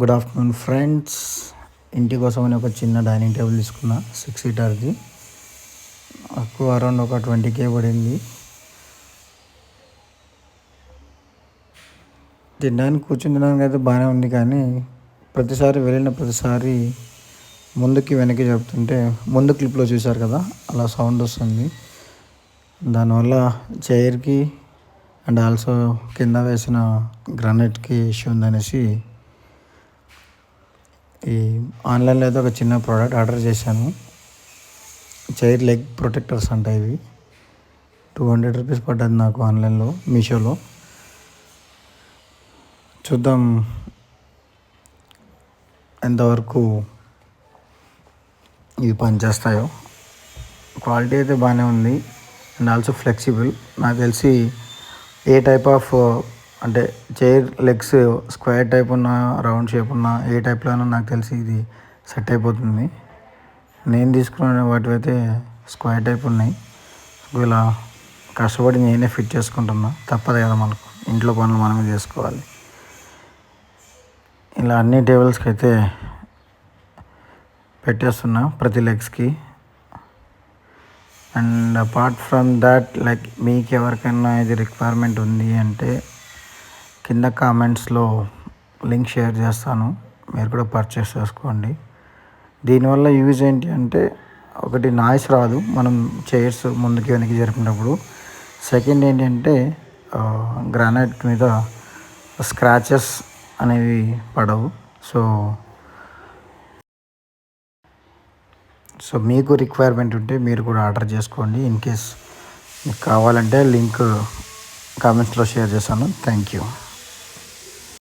Good afternoon friends. ఇంటి కోసమని ఒక చిన్న డైనింగ్ టేబుల్ తీసుకున్నా, 6 సీటర్ది. నాకు అరౌండ్ ఒక 20K పడింది. కూర్చుని తినడానికి అయితే బాగానే ఉంది, కానీ ప్రతిసారి వెళ్ళిన ప్రతిసారి ముందుకి వెనక్కి చెప్తుంటే ముందు క్లిప్లో చూశారు కదా, అలా సౌండ్ వస్తుంది. దానివల్ల చైర్కి అండ్ ఆల్సో కింద వేసిన గ్రానైట్కి ఇష్యూ ఉందనేసి ఈ ఆన్లైన్లో అయితే ఒక చిన్న ప్రోడక్ట్ ఆర్డర్ చేశాను. చైర్ లెగ్ ప్రొటెక్టర్స్ అంట. ఇవి 200 రూపీస్ పడ్డది నాకు ఆన్లైన్లో, మీషోలో. చూద్దాం ఎంతవరకు ఇవి పనిచేస్తాయో. క్వాలిటీ అయితే బాగానే ఉంది అండ్ ఆల్సో ఫ్లెక్సిబుల్. నాకు తెలిసి ఏ టైప్ ఆఫ్ అంటే చైర్ లెగ్స్ స్క్వేర్ టైప్ ఉన్నా, రౌండ్ షేప్ ఉన్నా, ఏ టైప్లో అయినా నాకు తెలిసి ఇది సెట్ అయిపోతుంది. నేను తీసుకున్న వాటివైతే స్క్వేర్ టైప్ ఉన్నాయి. ఇలా కష్టపడి నేనే ఫిట్ చేసుకుంటున్నా, తప్పదు కదా మనకు, ఇంట్లో పనులు మనమే చేసుకోవాలి. ఇలా అన్ని టేబుల్స్కి అయితే పెట్టేస్తున్నా, ప్రతి లెగ్స్కి. And apart from that, like మీకు ఎవరికైనా ఇది రిక్వైర్మెంట్ ఉంది అంటే కింద కామెంట్స్లో లింక్ షేర్ చేస్తాను, మీరు కూడా పర్చేస్ చేసుకోండి. దీనివల్ల యూజ్ ఏంటి అంటే, ఒకటి నాయిస్ రాదు మనం చైర్స్ ముందుకి వెనక్కి జరిపినప్పుడు. సెకండ్ ఏంటంటే గ్రానైట్ మీద స్క్రాచెస్ అనేవి పడవు. సో మీకు రిక్వైర్మెంట్ ఉంటే మీరు కూడా ఆర్డర్ చేసుకోండి. ఇన్ కేస్ మీకు కావాలంటే లింక్ కామెంట్స్లో షేర్ చేశాను. Thank you.